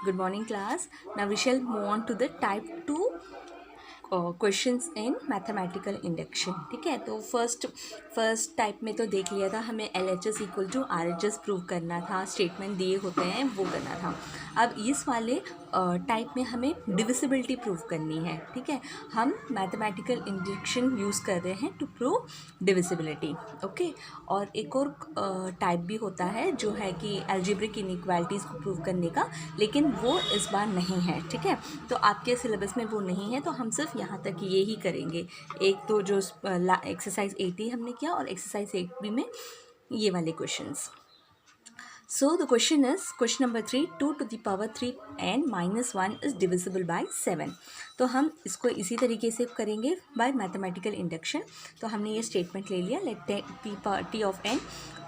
Good morning, class. Now we shall move on to the type 2 questions in mathematical induction. ठीक है, तो first type में तो देख लिया था, हमें L H S equal to R H S prove करना था, स्टेटमेंट दिए होते हैं वो करना था. अब इस वाले टाइप में हमें डिविजिबिलिटी प्रूव करनी है. ठीक है, हम मैथमेटिकल इंडक्शन यूज़ कर रहे हैं टू प्रूव डिविजिबिलिटी. ओके, और एक और टाइप भी होता है जो है कि अलजेब्रिक इनइक्वालिटीज़ को प्रूव करने का, लेकिन वो इस बार नहीं है. ठीक है, तो आपके सिलेबस में वो नहीं है, तो हम सिर्फ यहाँ तक ये ही करेंगे. एक तो जो एक्सरसाइज 80 हमने किया और एक्सरसाइज 8B में ये वाले questions. So the question is, question number 3, 2 to the power 3n minus 1 is divisible by 7. तो हम इसको इसी तरीके से करेंगे बाय मैथमेटिकल इंडक्शन. तो हमने ये स्टेटमेंट ले लिया, let t of n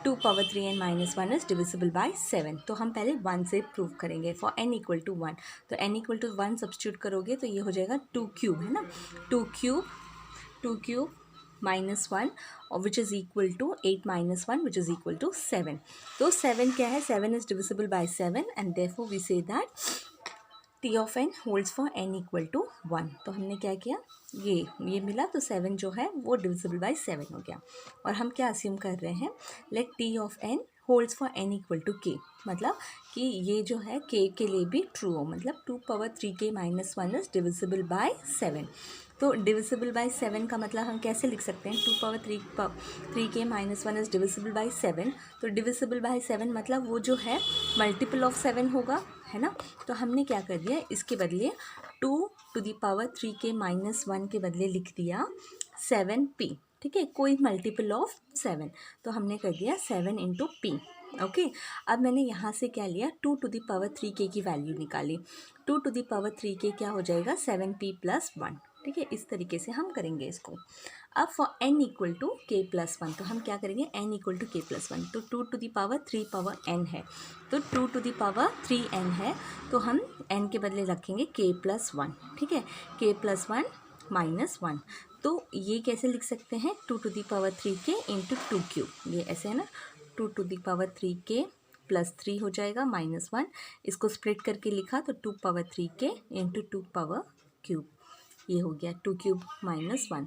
2 power 3n minus 1 is divisible by 7. तो हम पहले 1 से प्रूव करेंगे फॉर n इक्वल टू 1. तो n इक्वल टू 1 सब्स्टिट्यूट करोगे तो ये हो जाएगा 2 क्यूब, है ना. 2 क्यूब माइनस 1 और which is equal to 8 minus 1 which is equal to 7. तो 7 क्या है, 7 is divisible by 7 and therefore we say that t of n holds for n equal to 1. तो हमने क्या किया, ये मिला, तो 7 जो है वो डिविजिबल बाय 7 हो गया. और हम क्या अस्यूम कर रहे हैं, let t of n holds for n equal to k, मतलब कि ये जो है k के लिए भी ट्रू हो, मतलब 2 power 3k minus 1 is divisible by 7. तो डिविजिबल बाय 7 का मतलब हम कैसे लिख सकते हैं, 2 power 3k minus 1 is divisible by 7. तो डिविजिबल बाय 7 मतलब वो जो है मल्टीपल ऑफ 7 होगा, है ना. तो हमने क्या कर दिया, इसके बदले 2 to the power 3k minus 1 के बदले लिख दिया 7p. ठीक है, कोई मल्टीपल ऑफ 7, तो हमने कर दिया 7 इंटू p. ओके, अब मैंने यहाँ से क्या लिया, 2 टू द पावर 3k की वैल्यू निकाली. 2 टू द पावर 3k क्या हो जाएगा, 7p प्लस 1. ठीक है, इस तरीके से हम करेंगे इसको. अब for n equal to k plus 1, तो हम क्या करेंगे, n equal to k plus 1. तो 2 to the power 3 power n है, तो 2 टू द पावर 3n है, तो हम n के बदले रखेंगे k प्लस 1. ठीक है, k प्लस 1 माइनस 1. तो ये कैसे लिख सकते हैं, 2 to the power 3k into 2 cube, ये ऐसे है ना. 2 to the power 3k plus 3 हो जाएगा माइनस 1. इसको स्प्लिट करके लिखा तो 2 power 3k into 2 power cube, ये हो गया 2 क्यूब माइनस 1.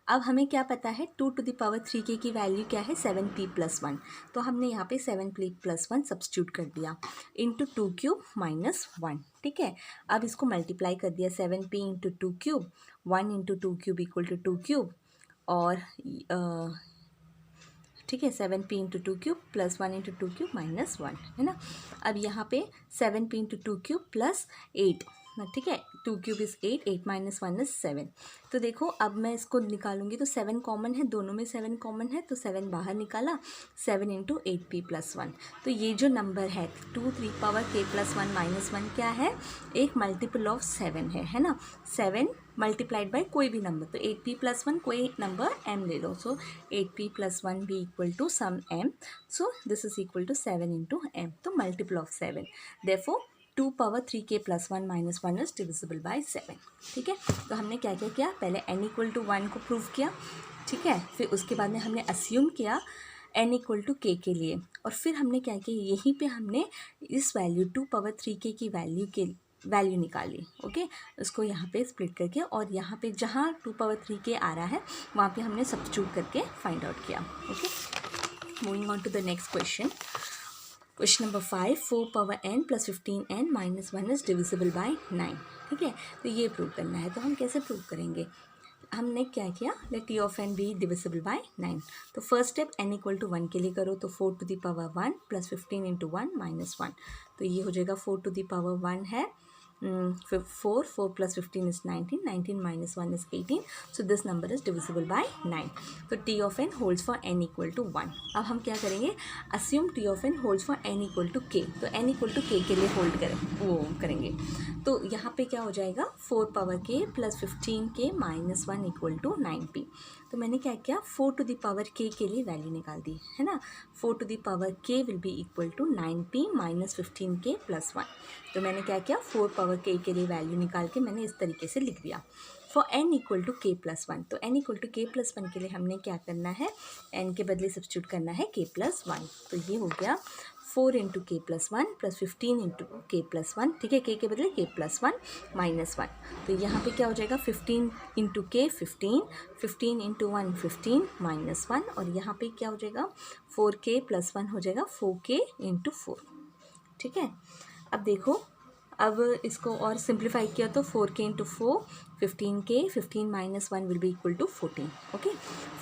अब हमें क्या पता है, 2 टू द पावर 3k की वैल्यू क्या है, 7p प्लस 1. तो हमने यहाँ पे 7p प्लस 1 सब्स्टिट्यूट कर दिया इंटू 2 क्यूब माइनस 1. ठीक है, अब इसको मल्टीप्लाई कर दिया, 7p into 2 cube, 1 into 2 cube equal to 2 cube, और ठीक है, 7p into 2 cube plus 1 into 2 cube minus 1, है ना. अब यहाँ पे 7p इंटू 2 क्यूब प्लस 8. ठीक है, 2 क्यूब इज़ 8, 8 माइनस 1 इज़ 7. तो देखो अब मैं इसको निकालूंगी तो 7 कॉमन है, दोनों में 7 कॉमन है, तो 7 बाहर निकाला, 7 इंटू 8p प्लस 1. तो ये जो नंबर है 2 3 पावर k प्लस 1 माइनस 1 क्या है, एक मल्टीपल ऑफ 7 है ना. 7 मल्टीप्लाइड बाय कोई भी नंबर, तो 8p प्लस 1 कोई नंबर m ले लो, सो 8p प्लस 1 भी equal to some m, so this is equal to 7 into m. तो multiple of 7, therefore 2 power 3k plus 1 minus 1 is divisible by 7. ठीक है, तो हमने क्या क्या किया, पहले n इक्वल टू 1 को प्रूव किया. ठीक है, फिर उसके बाद में हमने अस्यूम किया n इक्वल टू k के लिए, और फिर हमने क्या किया, यहीं पे हमने इस वैल्यू 2 पावर 3k की वैल्यू निकाली. ओके, उसको यहाँ पे स्प्लिट करके, और यहाँ पे जहाँ 2 पावर 3k आ रहा है वहाँ पे हमने सब्स्टिट्यूट करके फाइंड आउट किया. Okay, moving on to the next question. Question number 5, 4 power n plus 15n minus 1 is divisible by 9. ठीक है, तो ये प्रूव करना है. तो हम कैसे प्रूव करेंगे, हमने क्या किया, let t of n be divisible by 9. तो first step n equal to 1 के लिए करो, तो 4 to the power 1 plus 15 into 1 minus 1. तो ये हो जाएगा 4 टू द पावर 1 है, 4 plus 15 is 19, 19 minus 1 is 18, so this number is divisible by 9. तो t of n holds for n equal to 1. अब हम क्या करेंगे, assume t of n holds for n equal to k. तो n equal to k के लिए hold करेंगे. तो यहाँ पे क्या हो जाएगा, 4 power k plus 15k minus 1 equal to 9p. तो मैंने क्या किया, 4 टू द पावर k के लिए वैल्यू निकाल दी, है ना. 4 to the power k will be equal to 9p minus 15k plus 1. तो मैंने क्या किया, 4 पावर k के लिए वैल्यू निकाल के मैंने इस तरीके से लिख दिया. For n equal to k plus 1, तो n equal to k plus 1 के लिए हमने क्या करना है, n के बदले सब्स्टिट्यूट करना है k प्लस 1. तो ये हो गया 4 इंटू के प्लस 1 प्लस 15 इंटू के प्लस 1, ठीक है, के बदले के प्लस 1 माइनस 1। तो यहाँ पे क्या हो जाएगा 15 इंटू के 15, 15 इंटू 1 15 माइनस 1, और यहाँ पे क्या हो जाएगा 4k प्लस 1 हो जाएगा 4k इंटू 4, ठीक है। अब देखो, अब इसको और सिंप्लीफाई किया तो 4k into 4 15k, 15 minus 1 will be equal to 14, okay.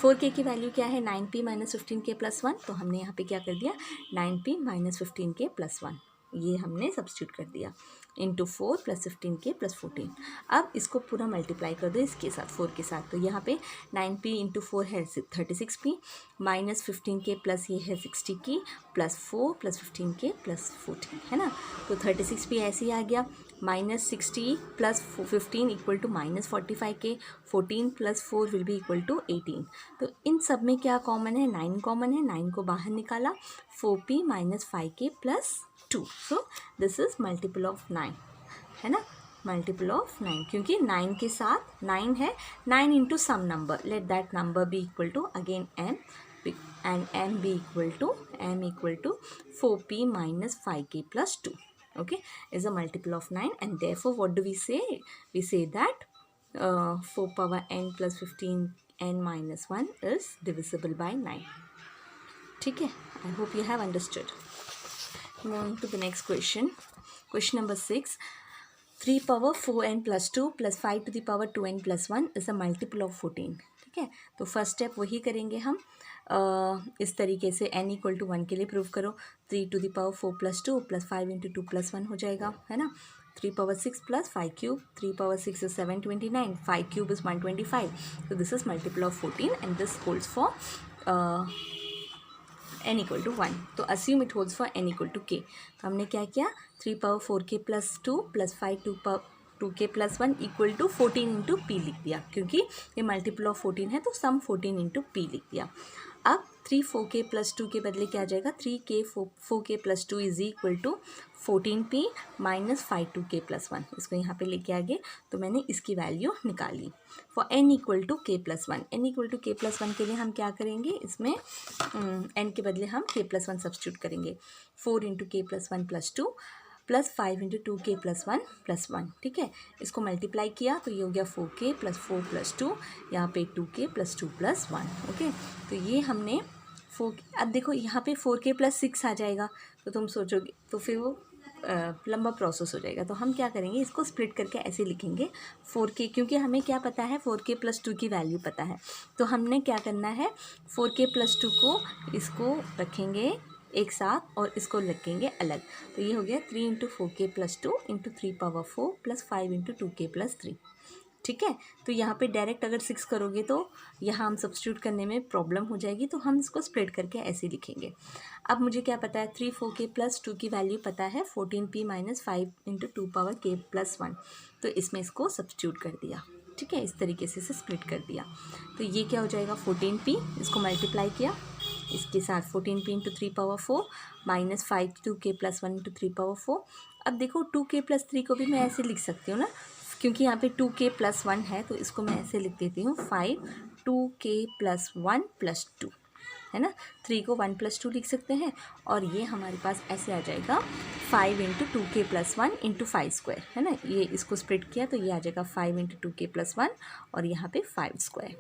4k की वैल्यू क्या है 9p माइनस 15k प्लस 1, तो हमने यहाँ पे क्या कर दिया 9p माइनस 15k प्लस 1, ये हमने सब्स्टिट्यूट कर दिया इंटू 4 प्लस 15k प्लस 14। अब इसको पूरा मल्टीप्लाई कर दो इसके साथ 4 के साथ, तो यहाँ पे 9p इंटू 4 है 36p माइनस 15k प्लस ये है 60k plus 4 plus 15k plus 14, है ना। तो 36p ऐसे ही आ गया, minus 60 plus 15 equal to minus 45k, 14 plus 4 will be equal to 18। तो इन सब में क्या कॉमन है 9 कॉमन है, 9 को बाहर निकाला 4p minus 5k plus 2, so this is multiple of 9, है ना, मल्टीपल ऑफ 9, क्योंकि 9 के साथ 9 है, 9 into some number, let that number be equal to again m and m be equal to 4p minus 5k plus 2, okay, is a multiple of 9, and therefore what do we say? We say that 4 power n plus 15n minus 1 is divisible by 9, ठीक है। I hope you have understood. Moving to the next question. Question number 6. 3 power 4n plus 2 plus 5 to the power 2n plus 1 is a multiple of 14, ठीक है। तो first step वही करेंगे हम, इस तरीके से n इक्वल टू 1 के लिए प्रूव करो, 3 to the power 4 plus 2 plus 5 into 2 plus 1 हो जाएगा, है ना। 3 power 6 plus 5 cube, 3 power 6 is 729, 5 cube is 125, so this is multiple of 14 and this holds for n equal to 1, तो assume it holds for n equal to k। तो हमने क्या किया 3 power 4k plus 2 plus 5 2k plus 1 equal to 14 into p लिख दिया, क्योंकि ये multiple of 14 है तो सम 14 इंटू पी लिख दिया। अब 3 4k प्लस 2 के बदले क्या आ जाएगा 3k 4k plus 2 is equal to 14p minus 5 2k plus 1, इसको यहाँ पे लेके आ गए, तो मैंने इसकी वैल्यू निकाली for n equal to k plus 1। n equal to k plus 1 के लिए हम क्या करेंगे, इसमें n के बदले हम k प्लस 1 सब्स्टिट्यूट करेंगे, 4 इंटू के plus 1 plus 2 plus 5 into 2k plus 1 plus 1, ठीक है। इसको मल्टीप्लाई किया तो ये हो गया 4k प्लस 4 प्लस 2, यहाँ पे 2k प्लस 2 प्लस 1, ओके। तो ये हमने 4, अब देखो यहाँ पे 4k प्लस 6 आ जाएगा, तो तुम सोचोगे तो फिर वो लंबा प्रोसेस हो जाएगा, तो हम क्या करेंगे इसको स्प्लिट करके ऐसे लिखेंगे 4k, क्योंकि हमें क्या पता है 4k प्लस 2 की वैल्यू पता है, तो हमने क्या करना है 4k प्लस 2 को इसको रखेंगे एक साथ और इसको रखेंगे अलग, तो ये हो गया 3 into 4k plus 2 into 3 power 4 plus 5 into 2k plus 3, ठीक है। तो यहाँ पे डायरेक्ट अगर 6 करोगे तो यहाँ हम सब्स्टिट्यूट करने में प्रॉब्लम हो जाएगी, तो हम इसको स्प्लिट करके ऐसे लिखेंगे। अब मुझे क्या पता है 3 4k प्लस 2 की वैल्यू पता है 14p minus 5 into 2 power k plus 1, तो इसमें इसको सब्स्टिट्यूट कर दिया, ठीक है, इस तरीके से स्प्लिट कर दिया। तो ये क्या हो जाएगा 14p, इसको मल्टीप्लाई किया इसके साथ 14p into 3 power 4 minus 5 2k plus 1 into 3 power 4। अब देखो 2k प्लस 3 को भी मैं ऐसे लिख सकती हूँ ना, क्योंकि यहाँ पे 2k प्लस 1 है, तो इसको मैं ऐसे लिख देती हूँ 5 2k प्लस 1 प्लस 2, है ना। 3 को 1 प्लस 2 लिख सकते हैं, और ये हमारे पास ऐसे आ जाएगा 5 into 2k plus 1 into 5 square, है ना। ये इसको स्प्लिट किया तो ये आ जाएगा 5 इंटू 2k प्लस 1 और यहाँ पे 5 स्क्वायर,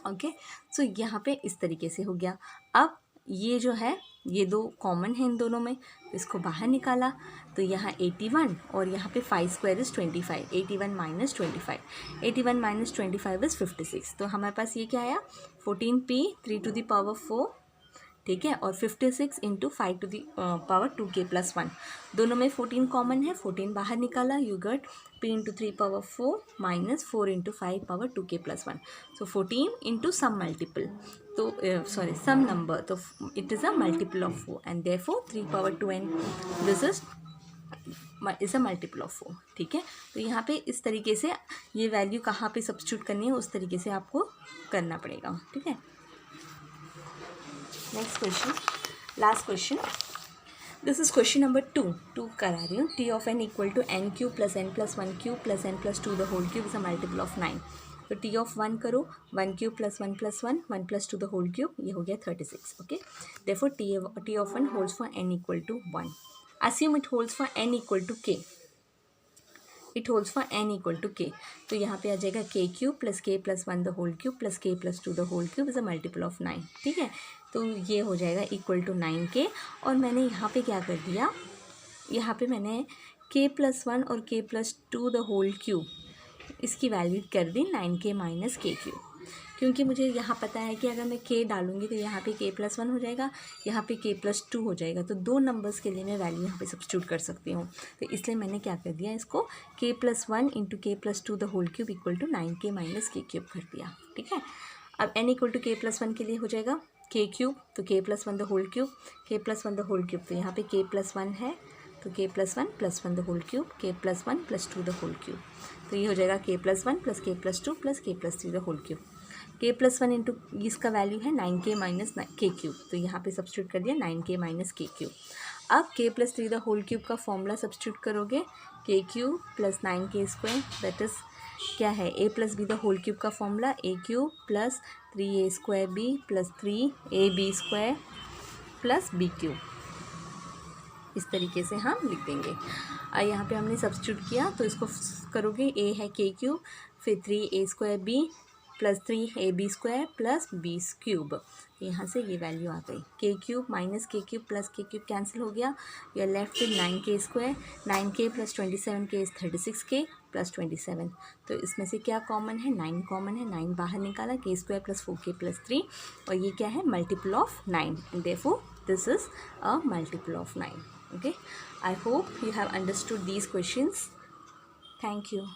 ओके। सो यहाँ पे इस तरीके से हो गया। अब ये जो है ये दो कॉमन है इन दोनों में, इसको बाहर निकाला तो यहाँ 81 और यहाँ पे 5 square is 25, 81 minus 25, 81 minus 25 is 56, तो हमारे पास ये क्या आया 14p 3 टू द पावर 4, ठीक है, और 56 into 5 to the power 2k plus 1, दोनों में 14 कॉमन है, 14 बाहर निकाला, you got p into 3 power 4 minus 4 into 5 power 2k plus 1, so 14 into some multiple, तो सॉरी सम नंबर, तो it is a multiple of 4 and therefore 3 power 2n this is a multiple of 4, ठीक है। तो यहाँ पे इस तरीके से ये वैल्यू कहाँ पे सब्स्टिट्यूट करनी है उस तरीके से आपको करना पड़ेगा, ठीक है। Next question, last question, this is question number 2 करा रही हूँ। t of n equal to n cube plus n plus 1 cube plus n plus 2 the whole cube is a multiple of 9। तो टी ऑफ 1 करो, 1 cube plus 1 plus 1, 1 plus 2 the whole cube, ये हो गया 36. Okay, therefore t of 1 holds for n equal to 1. Assume it holds for n equal to k. It holds for n equal to k. तो यहाँ पे आ जाएगा k cube plus k plus 1 the whole cube plus k plus 2 the whole cube is a multiple of 9. ठीक है, तो ये हो जाएगा इक्वल टू 9k. और मैंने यहाँ पे क्या कर दिया, यहाँ पे मैंने k प्लस 1 और k plus 2 the whole cube इसकी वैल्यू कर दी 9k माइनस k क्यूब, क्योंकि मुझे यहाँ पता है कि अगर मैं k डालूँगी तो यहाँ पे k प्लस 1 हो जाएगा, यहाँ पे k प्लस 2 हो जाएगा. तो दो नंबर्स के लिए मैं वैल्यू यहाँ पे सब्स्टिट्यूट कर सकती हूँ. तो इसलिए मैंने क्या कर दिया, इसको k plus 1 into k plus 2 the whole cube equal to 9k minus k cube कर दिया. ठीक है, अब n equal to k plus 1 के लिए हो जाएगा k क्यूब, तो k plus 1 the whole cube, k plus 1 the whole cube, तो यहाँ पे k प्लस 1 है तो k plus 1 plus 1 the whole cube, k plus 1 plus 2 the whole cube. तो ये हो जाएगा k plus 1 plus k plus 2 plus k plus 3 the whole cube. k plus 1 into इसका वैल्यू है 9k माइनस k क्यूब, तो यहाँ पे substitute कर दिया 9k माइनस k क्यूब. अब k plus 3 the whole cube का फॉर्मूला सब्स्टिट्यूट करोगे, k cube plus 9k square, that is क्या है a plus b the whole cube का formula a cube plus 3a square b plus 3ab square plus b cube. इस तरीके से हम लिख देंगे. यहाँ पे हमने सब्स्टिट्यूट किया तो इसको करोगे, a है k क्यूब फिर 3a square b plus 3ab square plus b cube. यहाँ से ये वैल्यू आ गई, k cube minus k cube plus k cube cancel हो गया, यह left with 9k square, 9k plus 27k is 36k plus 27. तो इसमें से क्या कॉमन है, 9 कॉमन है, 9 बाहर निकाला, k square plus 4k plus 3, और ये क्या है, multiple of 9, and therefore this is a multiple of 9. Okay, I hope you have understood these questions. Thank you.